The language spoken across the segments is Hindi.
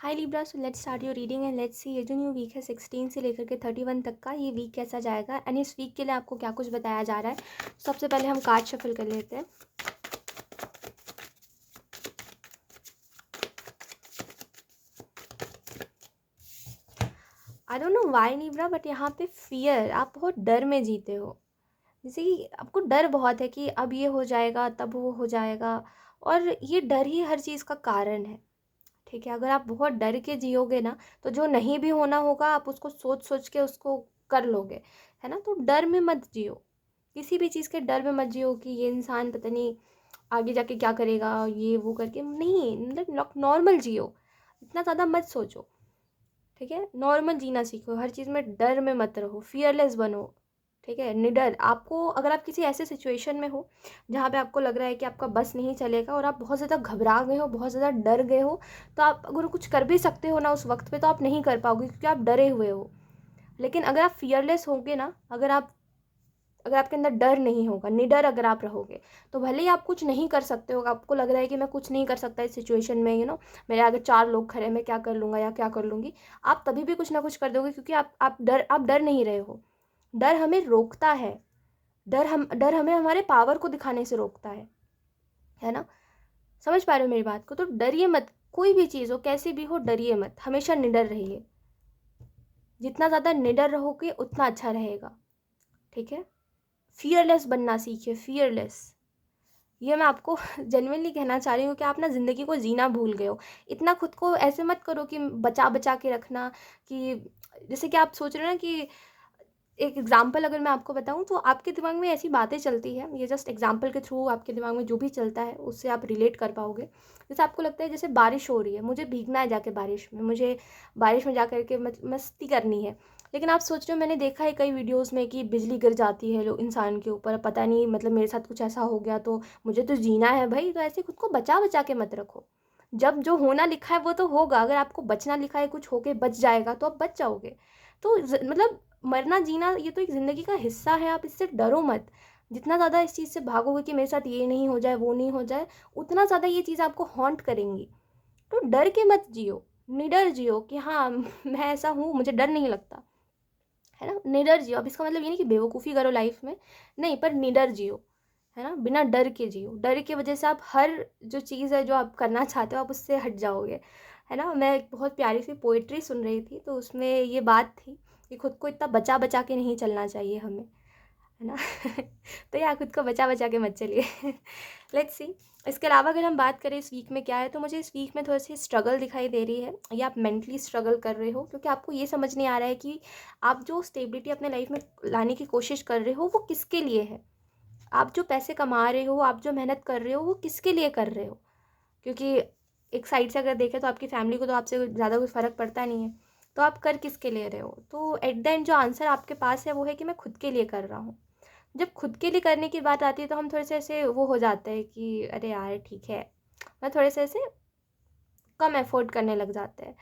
Hi Libra, so let's start your reading and let's see ये जो न्यू वीक है 16 से लेकर के 31 तक का, ये वीक कैसा जाएगा एंड इस वीक के लिए आपको क्या कुछ बताया जा रहा है। सबसे पहले हम कार्ड शफल कर लेते हैं। I don't know why Libra, but यहाँ पे फियर, आप बहुत डर में जीते हो। जैसे कि आपको डर बहुत है कि अब ये हो जाएगा तब वो हो जाएगा, और ये डर ही हर चीज़ का कारण है। ठीक है, अगर आप बहुत डर के जियोगे ना, तो जो नहीं भी होना होगा आप उसको सोच सोच के उसको कर लोगे, है ना। तो डर में मत जियो, किसी भी चीज़ के डर में मत जियो कि ये इंसान पता नहीं आगे जाके क्या करेगा, ये वो करके नहीं, मतलब नॉर्मल जियो, इतना ज़्यादा मत सोचो। ठीक है, नॉर्मल जीना सीखो, हर चीज़ में डर में मत रहो, फियरलेस बनो। ठीक है, निडर। आपको अगर आप किसी ऐसे सिचुएशन में हो जहाँ पे आपको लग रहा है कि आपका बस नहीं चलेगा और आप बहुत ज़्यादा घबरा गए हो, बहुत ज़्यादा डर गए हो, तो आप अगर कुछ कर भी सकते हो ना उस वक्त पे, तो आप नहीं कर पाओगे क्योंकि आप डरे हुए हो। लेकिन अगर आप फियरलेस होगे ना, अगर आपके अंदर डर नहीं होगा, निडर अगर आप रहोगे, तो भले ही आप कुछ नहीं कर सकते हो, आपको लग रहा है कि मैं कुछ नहीं कर सकता इस सिचुएशन में, मेरे आगे 4 लोग खड़े हैं, मैं क्या कर लूँगा या क्या कर लूँगी, आप तभी भी कुछ ना कुछ कर दोगे क्योंकि आप डर नहीं रहे हो। डर हमें रोकता है, डर हमें हमारे पावर को दिखाने से रोकता है ना। समझ पा रहे हो मेरी बात को? तो डरिए मत, कोई भी चीज़ हो, कैसी भी हो, डरिए मत, हमेशा निडर रहिए। जितना ज़्यादा निडर रहोगे उतना अच्छा रहेगा। ठीक है, फियरलेस बनना सीखिए, फियरलेस। ये मैं आपको जेन्युइनली कहना चाह रही हूँ कि आप ना ज़िंदगी को जीना भूल गए हो। इतना खुद को ऐसे मत करो कि बचा बचा के रखना, कि जैसे कि आप सोच रहे हो ना कि एक एग्जाम्पल अगर मैं आपको बताऊँ, तो आपके दिमाग में ऐसी बातें चलती है, ये जस्ट एग्जाम्पल के थ्रू आपके दिमाग में जो भी चलता है उससे आप रिलेट कर पाओगे। जैसे आपको लगता है जैसे बारिश हो रही है, मुझे भीगना है जाके बारिश में, मुझे बारिश में जा कर के मस्ती करनी है। लेकिन आप सोच रहे हो, मैंने देखा है कई वीडियोस में कि बिजली गिर जाती है लोग इंसान के ऊपर, पता नहीं मतलब मेरे साथ कुछ ऐसा हो गया तो मुझे तो जीना है भाई। तो ऐसे खुद को बचा बचा के मत रखो। जब जो होना लिखा है वो तो होगा, अगर आपको बचना लिखा है, कुछ होके बच जाएगा तो आप बच जाओगे। तो मतलब मरना जीना ये तो एक ज़िंदगी का हिस्सा है, आप इससे डरो मत। जितना ज़्यादा इस चीज़ से भागोगे कि मेरे साथ ये नहीं हो जाए, वो नहीं हो जाए, उतना ज़्यादा ये चीज़ आपको हॉन्ट करेंगी। तो डर के मत जियो, निडर जियो कि हाँ मैं ऐसा हूँ, मुझे डर नहीं लगता, है ना। निडर जियो, अब इसका मतलब ये नहीं कि बेवकूफ़ी करो लाइफ में, नहीं, पर निडर जियो, है ना। बिना डर के जियो, डर की वजह से आप हर जो चीज़ है जो आप करना चाहते हो आप उससे हट जाओगे, है ना। मैं एक बहुत प्यारी सी पोइट्री सुन रही थी, तो उसमें ये बात थी कि खुद को इतना बचा बचा के नहीं चलना चाहिए हमें, है ना। तो या खुद को बचा बचा के मत चलिए। Let's see. इसके अलावा अगर हम बात करें इस वीक में क्या है, तो मुझे इस वीक में थोड़ी सी स्ट्रगल दिखाई दे रही है, या आप मेंटली स्ट्रगल कर रहे हो क्योंकि आपको ये समझ नहीं आ रहा है कि आप जो स्टेबिलिटी अपने लाइफ में लाने की कोशिश कर रहे हो वो किसके लिए है। आप जो पैसे कमा रहे हो, आप जो मेहनत कर रहे हो, वो किसके लिए कर रहे हो। क्योंकि एक साइड से अगर देखें तो आपकी फैमिली को तो आपसे ज़्यादा कुछ फ़र्क पड़ता नहीं है, तो आप कर किसके लिए रहे हो। तो एट द एंड जो आंसर आपके पास है वो है कि मैं खुद के लिए कर रहा हूँ। जब खुद के लिए करने की बात आती है तो हम थोड़े से ऐसे वो हो जाते हैं कि अरे यार ठीक है, मैं थोड़े से ऐसे कम एफर्ट करने लग जाते हैं।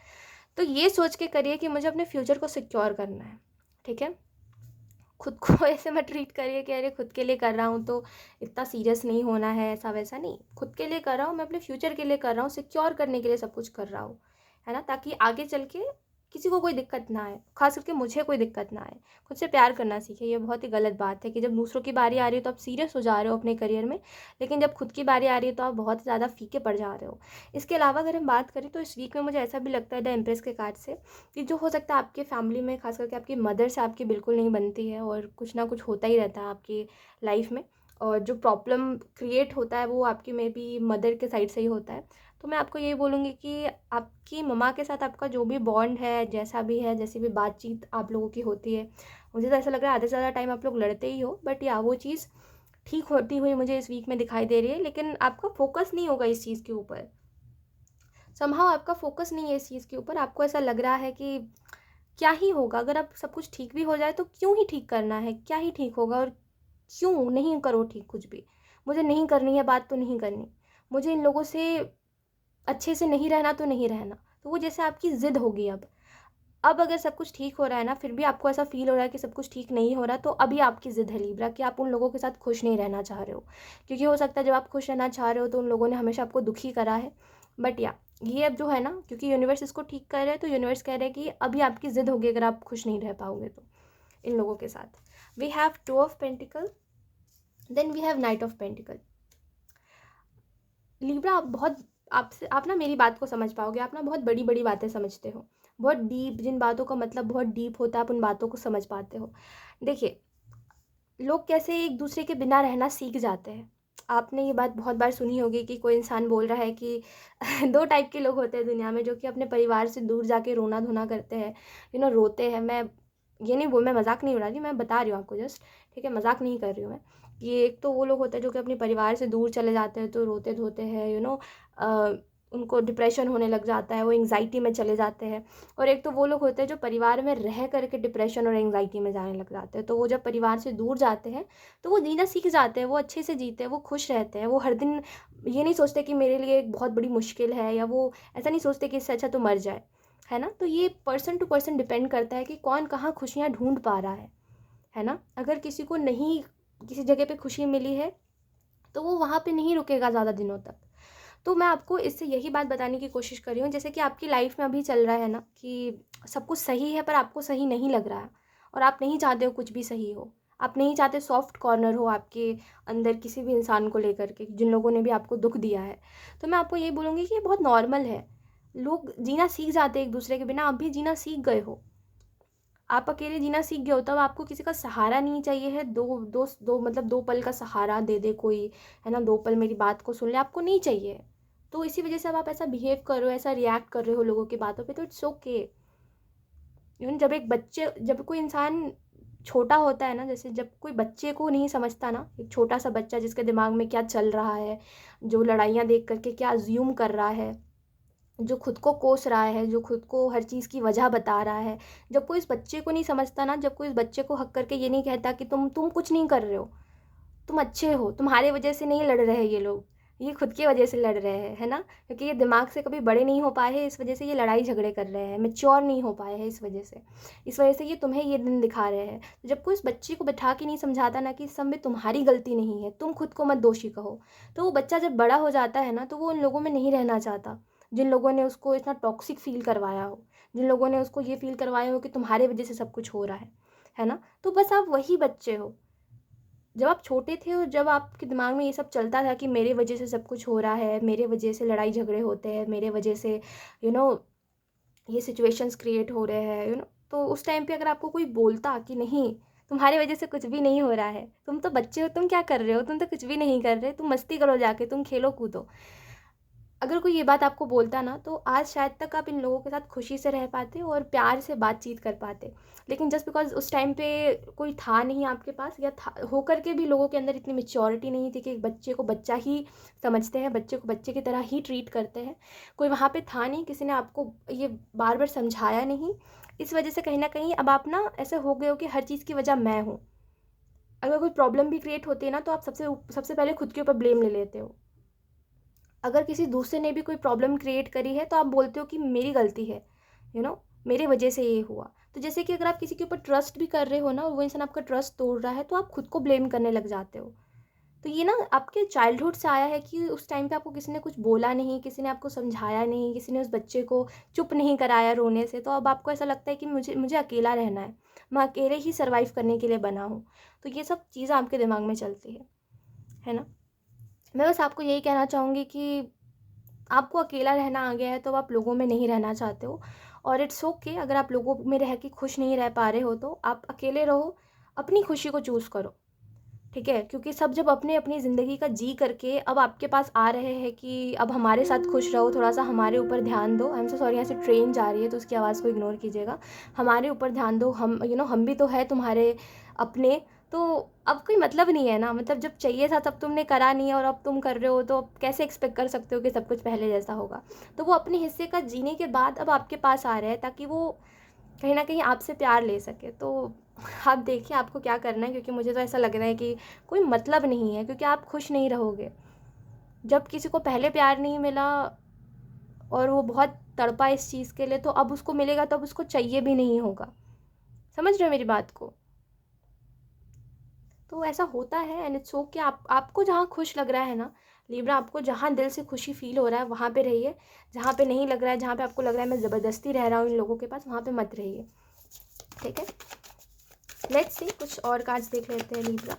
तो ये सोच के करिए कि मुझे अपने फ्यूचर को सिक्योर करना है। ठीक है, खुद को ऐसे मत ट्रीट करिए कि अरे खुद के लिए कर रहा हूँ तो इतना सीरियस नहीं होना है, ऐसा वैसा नहीं। खुद के लिए कर रहा हूँ, मैं अपने फ्यूचर के लिए कर रहा हूँ, सिक्योर करने के लिए सब कुछ कर रहा हूँ, है ना, ताकि आगे चल के किसी को कोई दिक्कत ना आए, खास करके मुझे कोई दिक्कत ना आए। खुद से प्यार करना सीखिए। ये बहुत ही गलत बात है कि जब दूसरों की बारी आ रही है तो आप सीरियस हो जा रहे हो अपने करियर में, लेकिन जब खुद की बारी आ रही है तो आप बहुत ज़्यादा फीके पड़ जा रहे हो। इसके अलावा अगर हम बात करें तो इस वीक में मुझे ऐसा भी लगता है द एम्प्रेस के कार्ड से कि जो हो सकता है आपके फैमिली में, खास करके आपकी मदर से आपकी बिल्कुल नहीं बनती है, और कुछ ना कुछ होता ही रहता है आपकी लाइफ में, और जो प्रॉब्लम क्रिएट होता है वो आपकी मे बी मदर के साइड से ही होता है। तो मैं आपको यही बोलूँगी कि आपकी मम्मा के साथ आपका जो भी बॉन्ड है, जैसा भी है, जैसी भी बातचीत आप लोगों की होती है, मुझे तो ऐसा लग रहा है आधे से ज़्यादा टाइम आप लोग लड़ते ही हो, बट या वो चीज़ ठीक होती हुई मुझे इस वीक में दिखाई दे रही है। लेकिन आपका फोकस नहीं होगा इस चीज़ के ऊपर, समहाउ आपका फोकस नहीं है इस चीज़ के ऊपर। आपको ऐसा लग रहा है कि क्या ही होगा, अगर अब सब कुछ ठीक भी हो जाए तो क्यों ही ठीक करना है, क्या ही ठीक होगा, और क्यों नहीं करो ठीक कुछ भी। मुझे नहीं करनी है बात तो नहीं करनी, मुझे इन लोगों से अच्छे से नहीं रहना तो नहीं रहना। तो वो जैसे आपकी ज़िद होगी अब अगर सब कुछ ठीक हो रहा है ना, फिर भी आपको ऐसा फ़ील हो रहा है कि सब कुछ ठीक नहीं हो रहा, तो अभी आपकी ज़िद है लिब्रा कि आप उन लोगों के साथ खुश नहीं रहना चाह रहे हो। क्योंकि हो सकता है जब आप खुश रहना चाह रहे हो तो उन लोगों ने हमेशा आपको दुखी करा है। बट या ये अब जो है ना, क्योंकि यूनिवर्स इसको ठीक कर रहा है, तो यूनिवर्स कह रहा है कि अभी आपकी ज़िद होगी अगर आप खुश नहीं रह पाओगे तो इन लोगों के साथ। We have two of pentacle, then we have knight of pentacle. Libra, आप बहुत, आपसे आप ना मेरी बात को समझ पाओगे, आप ना बहुत बड़ी बड़ी बातें समझते हो, बहुत डीप, जिन बातों का मतलब बहुत डीप होता है आप उन बातों को समझ पाते हो। देखिए, लोग कैसे एक दूसरे के बिना रहना सीख जाते हैं। आपने ये बात बहुत बार सुनी होगी कि कोई इंसान बोल रहा है कि दो टाइप के लोग होते हैं दुनिया में, जो कि अपने परिवार से दूर जाके रोना धोना करते हैं, रोते हैं। मैं मजाक नहीं उड़ा रही, मैं बता रही हूँ आपको जस्ट, ठीक है, मजाक नहीं कर रही हूँ मैं। ये एक तो वो लोग होते हैं जो कि अपने परिवार से दूर चले जाते हैं तो रोते धोते हैं, उनको डिप्रेशन होने लग जाता है, वो एंग्जाइटी में चले जाते हैं। और एक तो वो लोग होते हैं जो परिवार में रह करके डिप्रेशन और एंग्जाइटी में जाने लग जाते हैं। तो वो जब परिवार से दूर जाते हैं तो वो जीना सीख जाते हैं, वो अच्छे से जीते हैं, वो खुश रहते हैं, वो हर दिन ये नहीं सोचते कि मेरे लिए एक बहुत बड़ी मुश्किल है, या वो ऐसा नहीं सोचते कि इससे अच्छा तो मर जाए, है ना। तो ये पर्सन टू पर्सन डिपेंड करता है कि कौन कहाँ खुशियाँ ढूंढ पा रहा है ना। अगर किसी को नहीं, किसी जगह पे खुशी मिली है तो वो वहाँ पे नहीं रुकेगा ज़्यादा दिनों तक। तो मैं आपको इससे यही बात बताने की कोशिश कर रही हूँ, जैसे कि आपकी लाइफ में अभी चल रहा है ना कि सब कुछ सही है पर आपको सही नहीं लग रहा है, और आप नहीं चाहते हो कुछ भी सही हो। आप नहीं चाहते सॉफ्ट कॉर्नर हो आपके अंदर किसी भी इंसान को लेकर के, जिन लोगों ने भी आपको दुख दिया है। तो मैं आपको यही बोलूँगी कि ये बहुत नॉर्मल है। लोग जीना सीख जाते हैं एक दूसरे के बिना, आप भी जीना सीख गए हो। आप अकेले जीना सीख गए हो, तब आपको किसी का सहारा नहीं चाहिए है। दो मतलब 2 पल का सहारा दे दे कोई, है ना, 2 पल मेरी बात को सुन ले, आपको नहीं चाहिए। तो इसी वजह से अब आप ऐसा बिहेव कर रहे हो, ऐसा रिएक्ट कर रहे हो लोगों की बातों पे, तो इट्स ओके। जब कोई इंसान छोटा होता है ना, जैसे जब कोई बच्चे को नहीं समझता ना, एक छोटा सा बच्चा जिसके दिमाग में क्या चल रहा है, जो लड़ाइयाँ देख करके क्या अज्यूम कर रहा है, जो खुद को कोस रहा है, जो खुद को हर चीज़ की वजह बता रहा है, जब कोई इस बच्चे को नहीं समझता ना, जब कोई इस बच्चे को हक करके ये नहीं कहता कि तुम कुछ नहीं कर रहे हो, तुम अच्छे हो, तुम्हारे वजह से नहीं लड़ रहे हैं ये लोग, ये खुद की वजह से लड़ रहे हैं, है ना। क्योंकि ये दिमाग से कभी बड़े नहीं हो पाए हैं, इस वजह से ये लड़ाई झगड़े कर रहे हैं, मैच्योर नहीं हो पाए हैं, इस वजह से ये तुम्हें ये दिन दिखा रहे हैं। तो जब कोई इस बच्चे को बैठा के नहीं समझाता ना कि इस सब में तुम्हारी गलती नहीं है, तुम खुद को मत दोषी कहो, तो वो बच्चा जब बड़ा हो जाता है ना, तो वो उन लोगों में नहीं रहना चाहता जिन लोगों ने उसको इतना टॉक्सिक फील करवाया हो, जिन लोगों ने उसको ये फील करवाया हो कि तुम्हारे वजह से सब कुछ हो रहा है ना। तो बस आप वही बच्चे हो जब आप छोटे थे, और जब आपके दिमाग में ये सब चलता था कि मेरे वजह से सब कुछ हो रहा है, मेरे वजह से लड़ाई झगड़े होते हैं, मेरे वजह से यू नो ये सिचुएशंस क्रिएट हो रहे हैं, तो उस टाइम पे अगर आपको कोई बोलता कि नहीं, तुम्हारी वजह से कुछ भी नहीं हो रहा है, तुम तो बच्चे हो, तुम क्या कर रहे हो, तुम तो कुछ भी नहीं कर रहे, तुम मस्ती करो जाके, तुम खेलो कूदो, अगर कोई ये बात आपको बोलता ना, तो आज शायद तक आप इन लोगों के साथ खुशी से रह पाते और प्यार से बातचीत कर पाते। लेकिन जस्ट बिकॉज़ उस टाइम पे कोई था नहीं आपके पास, या था होकर के भी लोगों के अंदर इतनी मैच्योरिटी नहीं थी कि एक बच्चे को बच्चा ही समझते हैं, बच्चे को बच्चे की तरह ही ट्रीट करते हैं। कोई वहाँ पे था नहीं, किसी ने आपको ये बार-बार समझाया नहीं। इस वजह से कहीं न कहीं अब आप ना ऐसे हो गए हो कि हर चीज़ की वजह मैं हूँ। अगर कोई प्रॉब्लम भी क्रिएट होती है ना, तो आप सबसे पहले खुद के ऊपर ब्लेम ले लेते हो। अगर किसी दूसरे ने भी कोई प्रॉब्लम क्रिएट करी है तो आप बोलते हो कि मेरी गलती है, मेरे वजह से ये हुआ। तो जैसे कि अगर आप किसी के ऊपर ट्रस्ट भी कर रहे हो ना, और वो इंसान आपका ट्रस्ट तोड़ रहा है, तो आप खुद को ब्लेम करने लग जाते हो। तो ये ना आपके चाइल्डहुड से आया है कि उस टाइम पे आपको किसी ने कुछ बोला नहीं, किसी ने आपको समझाया नहीं, किसी ने उस बच्चे को चुप नहीं कराया रोने से, तो अब आपको ऐसा लगता है कि मुझे मुझे अकेला रहना है, मैं अकेले ही सर्वाइव करने के लिए बना हूँ। तो ये सब चीज़ें आपके दिमाग में चलती है ना। मैं बस आपको यही कहना चाहूँगी कि आपको अकेला रहना आ गया है, तो आप लोगों में नहीं रहना चाहते हो, और इट्स ओके। अगर आप लोगों में रह के खुश नहीं रह पा रहे हो तो आप अकेले रहो, अपनी खुशी को चूज़ करो, ठीक है। क्योंकि सब जब अपने अपनी ज़िंदगी का जी करके अब आपके पास आ रहे हैं कि अब हमारे साथ खुश रहो, थोड़ा सा हमारे ऊपर ध्यान दो, आई एम सो सॉरी, यहाँ से ट्रेन जा रही है तो उसकी आवाज़ को इग्नोर कीजिएगा, हमारे ऊपर ध्यान दो, हम भी तो है तुम्हारे अपने। तो अब कोई मतलब नहीं है ना, मतलब जब चाहिए था तब तुमने करा नहीं, और अब तुम कर रहे हो, तो अब कैसे एक्सपेक्ट कर सकते हो कि सब कुछ पहले जैसा होगा। तो वो अपने हिस्से का जीने के बाद अब आपके पास आ रहे हैं, ताकि वो कहीं न कहीं आपसे प्यार ले सके। तो आप देखिए आपको क्या करना है, क्योंकि मुझे तो ऐसा लग रहा है कि कोई मतलब नहीं है, क्योंकि आप खुश नहीं रहोगे। जब किसी को पहले प्यार नहीं मिला और वो बहुत तड़पा इस चीज़ के लिए, तो अब उसको मिलेगा तो अब उसको चाहिए भी नहीं होगा। समझ रहे हो मेरी बात को? तो ऐसा होता है, एंड इट्स ओके। आपको जहाँ खुश लग रहा है ना, लिब्रा, आपको जहाँ दिल से खुशी फील हो रहा है वहाँ पे रहिए, जहाँ पे नहीं लग रहा है, जहाँ पे आपको लग रहा है मैं ज़बरदस्ती रह रहा हूँ इन लोगों के पास, वहाँ पे मत रहिए, ठीक है। लेट्स सी, कुछ और कार्ड्स देख लेते हैं लिब्रा।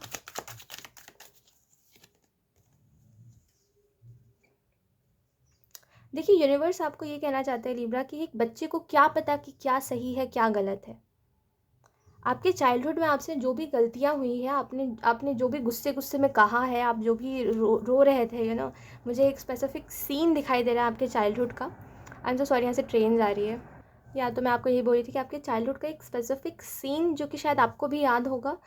देखिए, यूनिवर्स आपको ये कहना चाहता है लिब्रा कि एक बच्चे को क्या पता कि क्या सही है क्या गलत है। आपके चाइल्डहुड में आपसे जो भी गलतियाँ हुई हैं, आपने आपने जो भी गुस्से गुस्से में कहा है, आप जो भी रो रहे थे, मुझे एक स्पेसिफिक सीन दिखाई दे रहा है आपके चाइल्डहुड का। आई एम सो सॉरी, यहाँ से ट्रेन आ रही है। या तो मैं आपको यही बोल रही थी कि आपके चाइल्डहुड का एक स्पेसिफिक सीन जो कि शायद आपको भी याद होगा,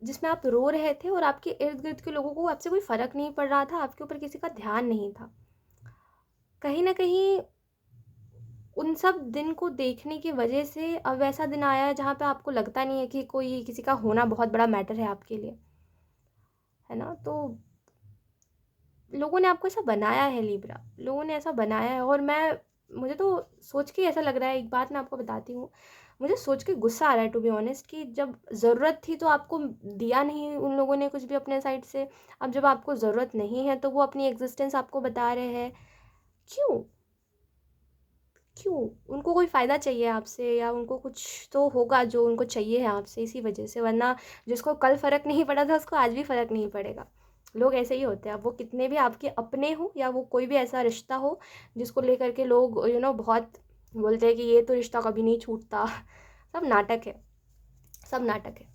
जिसमें आप रो रहे थे और आपके इर्द गिर्द के लोगों को आपसे कोई फ़र्क नहीं पड़ रहा था, आपके ऊपर किसी का ध्यान नहीं था। कहीं ना कहीं उन सब दिन को देखने की वजह से अब ऐसा दिन आया है जहाँ पे आपको लगता नहीं है कि कोई किसी का होना बहुत बड़ा मैटर है आपके लिए, है ना। तो लोगों ने आपको ऐसा बनाया है लिब्रा, लोगों ने ऐसा बनाया है। और मुझे तो सोच के ऐसा लग रहा है, एक बात मैं आपको बताती हूँ, मुझे सोच के गुस्सा आ रहा है टू बी ऑनेस्ट, कि जब ज़रूरत थी तो आपको दिया नहीं उन लोगों ने कुछ भी अपने साइड से। अब जब आपको ज़रूरत नहीं है तो वो अपनी एग्जिस्टेंस आपको बता रहे हैं। क्यों? क्यों? उनको कोई फ़ायदा चाहिए आपसे, या उनको कुछ तो होगा जो उनको चाहिए है आपसे, इसी वजह से। वरना जिसको कल फ़र्क नहीं पड़ा था उसको आज भी फ़र्क नहीं पड़ेगा। लोग ऐसे ही होते हैं, अब वो कितने भी आपके अपने हो या वो कोई भी ऐसा रिश्ता हो जिसको लेकर के लोग बहुत बोलते हैं कि ये तो रिश्ता कभी नहीं छूटता। सब नाटक है, सब नाटक है।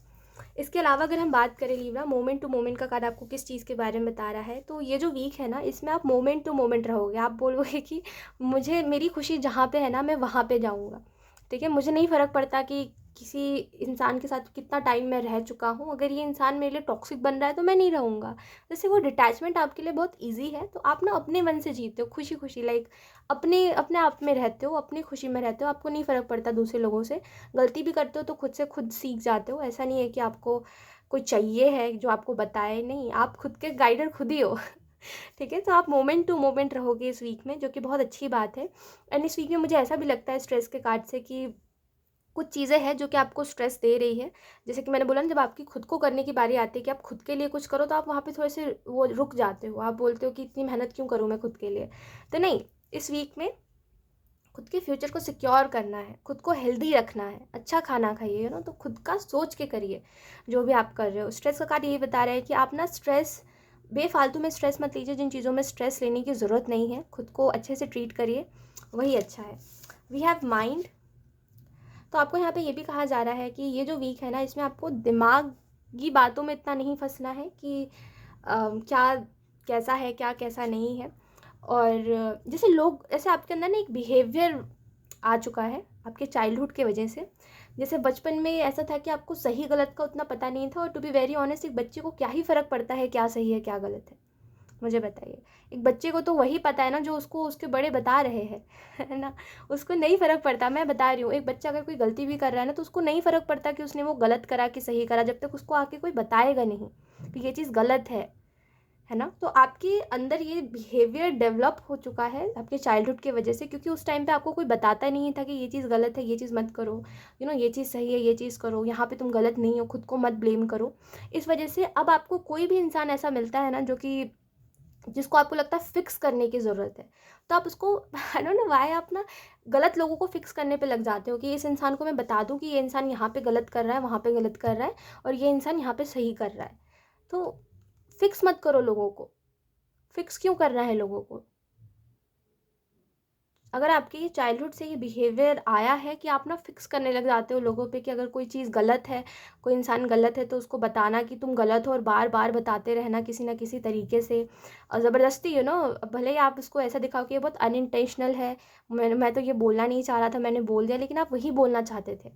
इसके अलावा अगर हम बात करें लिब्रा, मोमेंट टू मोमेंट का कार्ड आपको किस चीज़ के बारे में बता रहा है, तो ये जो वीक है ना, इसमें आप मोमेंट टू मोमेंट रहोगे। आप बोलोगे कि मुझे मेरी खुशी जहाँ पे है ना, मैं वहाँ पे जाऊँगा, ठीक है। मुझे नहीं फ़र्क पड़ता कि किसी इंसान के साथ कितना टाइम मैं रह चुका हूँ, अगर ये इंसान मेरे लिए टॉक्सिक बन रहा है तो मैं नहीं रहूँगा। जैसे वो डिटैचमेंट आपके लिए बहुत ईजी है, तो आप ना अपने मन से जीते हो, खुशी खुशी, लाइक अपने अपने आप में रहते हो, अपनी खुशी में रहते हो, आपको नहीं फ़र्क पड़ता दूसरे लोगों से। गलती भी करते हो तो खुद से खुद सीख जाते हो, ऐसा नहीं है कि आपको कोई चाहिए है जो आपको बताए, नहीं, आप खुद के गाइडर खुद ही हो। ठीक है, तो आप मोमेंट टू मोमेंट रहोगे इस वीक में, जो कि बहुत अच्छी बात है। एंड इस वीक में मुझे ऐसा भी लगता है स्ट्रेस के कार्ड से कि कुछ चीज़ें हैं जो कि आपको स्ट्रेस दे रही है। जैसे कि मैंने बोला ना, जब आपकी खुद को करने की बारी आती है कि आप खुद के लिए कुछ करो, तो आप वहाँ पे थोड़े से वो रुक जाते हो, आप बोलते हो कि इतनी मेहनत क्यों करूँ मैं खुद के लिए। तो नहीं, इस वीक में खुद के फ्यूचर को सिक्योर करना है, खुद को हेल्दी रखना है, अच्छा खाना खाइए, तो खुद का सोच के करिए जो भी आप कर रहे हो। स्ट्रेस का कार्ड यही बता रहा है कि आप ना स्ट्रेस, बेफालतू में स्ट्रेस मत लीजिए, जिन चीज़ों में स्ट्रेस लेने की ज़रूरत नहीं है, खुद को अच्छे से ट्रीट करिए, वही अच्छा है। वी हैव माइंड, तो आपको यहाँ पे ये भी कहा जा रहा है कि ये जो वीक है ना, इसमें आपको दिमागी बातों में इतना नहीं फंसना है कि क्या कैसा है, क्या कैसा नहीं है। और जैसे लोग, ऐसे आपके अंदर ना एक बिहेवियर आ चुका है आपके चाइल्डहुड के वजह से। जैसे बचपन में ऐसा था कि आपको सही गलत का उतना पता नहीं था, और टू बी वेरी ऑनेस्ट, एक बच्चे को क्या ही फ़र्क पड़ता है क्या सही है क्या गलत है, मुझे बताइए। एक बच्चे को तो वही पता है ना जो उसको उसके बड़े बता रहे हैं, है ना। उसको नहीं फ़र्क पड़ता, मैं बता रही हूँ, एक बच्चा अगर कोई गलती भी कर रहा है ना, तो उसको नहीं फ़र्क पड़ता कि उसने वो गलत करा कि सही करा, जब तक उसको आके कोई बताएगा नहीं कि ये चीज़ गलत है ना। तो आपके अंदर ये बिहेवियर डेवलप हो चुका है आपके चाइल्डहुड की वजह से, क्योंकि उस टाइम पे आपको कोई बताता नहीं था कि ये चीज़ गलत है, ये चीज़ मत करो, ये चीज़ सही है, ये चीज़ करो, यहाँ पे तुम गलत नहीं हो, खुद को मत ब्लेम करो। इस वजह से अब आपको कोई भी इंसान ऐसा मिलता है ना जो कि जिसको आपको लगता है फिक्स करने की ज़रूरत है, तो आप उसको आई डोंट नो व्हाई आप ना गलत लोगों को फिक्स करने पे लग जाते हो कि इस इंसान को मैं बता दूं कि ये इंसान यहाँ पे गलत कर रहा है, वहाँ पे गलत कर रहा है, और ये इंसान यहाँ पे सही कर रहा है। तो फिक्स मत करो लोगों को, फिक्स क्यों करना है लोगों को। अगर आपके ये चाइल्डहुड से ये बिहेवियर आया है कि आप ना फिक्स करने लग जाते हो लोगों पे कि अगर कोई चीज़ गलत है, कोई इंसान गलत है, तो उसको बताना कि तुम गलत हो, और बार बार बताते रहना किसी ना किसी तरीके से, और ज़बरदस्ती, भले ही आप उसको ऐसा दिखाओ कि ये बहुत अनइंटेंशनल है, मैं तो ये बोलना नहीं चाह रहा था, मैंने बोल दिया, लेकिन आप वही बोलना चाहते थे,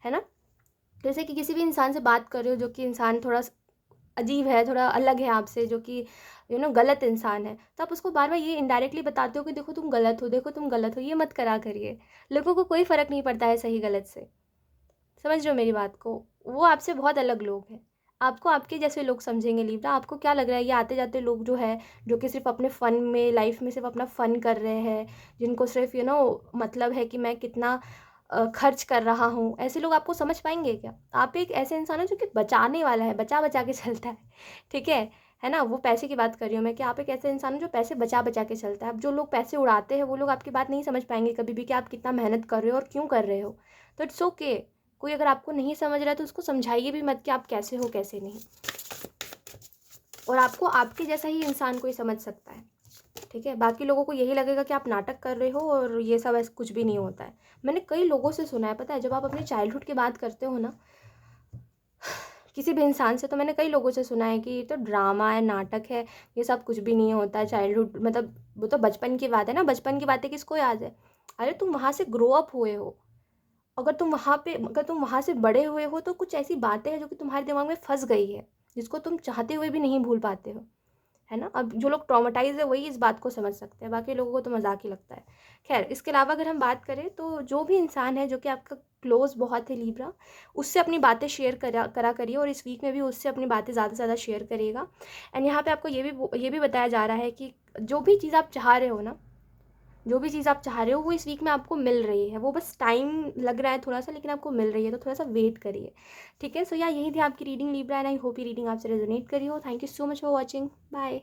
है ना। जैसे कि किसी भी इंसान से बात कर रहे हो जो कि इंसान थोड़ा अजीब है, थोड़ा अलग है आपसे, जो कि गलत इंसान है, तो आप उसको बार बार ये इनडायरेक्टली बताते हो कि देखो तुम गलत हो, देखो तुम गलत हो, ये मत करा करिए। लोगों को कोई फ़र्क नहीं पड़ता है सही गलत से, समझ रहे हो मेरी बात को। वो आपसे बहुत अलग लोग हैं, आपको आपके जैसे लोग समझेंगे लिब्रा। आपको क्या लग रहा है ये आते जाते लोग जो है, जो कि सिर्फ अपने फ़न में, लाइफ में सिर्फ अपना फ़न कर रहे हैं, जिनको सिर्फ मतलब है कि मैं कितना खर्च कर रहा हूँ, ऐसे लोग आपको समझ पाएंगे क्या। आप एक ऐसे इंसान हो जो कि बचाने वाला है, बचा बचा के चलता है, ठीक है ना? वो पैसे की बात कर रही हूँ मैं कि आप एक ऐसे इंसान हो जो पैसे बचा-बचा के चलता है। अब जो लोग पैसे उड़ाते हैं वो लोग आपकी बात नहीं समझ पाएँगे कभी भी कि आप कितना मेहनत कर रहे हो और क्यों कर रहे हो। तो इट्स ओके। कोई अगर आपको नहीं समझ रहा है तो उसको समझाइए भी मत कि आप कैसे हो, कैसे नहीं। और आपको आपके जैसा ही इंसान कोई समझ सकता है, ठीक है? बाकी लोगों को यही लगेगा कि आप नाटक कर रहे हो और ये सब ऐसा कुछ भी नहीं होता है। मैंने कई लोगों से सुना है, पता है, जब आप अपने चाइल्डहुड की बात करते हो ना किसी भी इंसान से, तो मैंने कई लोगों से सुना है कि ये तो ड्रामा है, नाटक है, ये सब कुछ भी नहीं होता है। चाइल्डहुड मतलब वो तो बचपन की बात है ना, बचपन की बातें किसको याद है? अरे तुम वहाँ से ग्रो अप हुए हो। अगर तुम वहाँ से बड़े हुए हो तो कुछ ऐसी बातें हैं जो कि तुम्हारे दिमाग में फँस गई है, जिसको तुम चाहते हुए भी नहीं भूल पाते हो। है ना? अब जो लोग ट्रॉमाटाइज़ है वही इस बात को समझ सकते हैं, बाकी लोगों को तो मज़ाक ही लगता है। ख़ैर, इसके अलावा अगर हम बात करें तो जो भी इंसान है जो कि आपका क्लोज़ बहुत है लिब्रा, उससे अपनी बातें शेयर करा करा करिए और इस वीक में भी उससे अपनी बातें ज़्यादा से ज़्यादा शेयर करिएगा। एंड यहाँ पे आपको ये भी बताया जा रहा है कि जो भी चीज़ आप चाह रहे हो ना, जो भी चीज़ आप चाह रहे हो वो इस वीक में आपको मिल रही है। वो बस टाइम लग रहा है थोड़ा-सा, लेकिन आपको मिल रही है, तो थोड़ा-सा वेट करिए। ठीक है? सो या यही थी आपकी reading Libra and I hope ये रीडिंग आपसे रेज़ोनेट करी हो। Thank you so much for watching. Bye.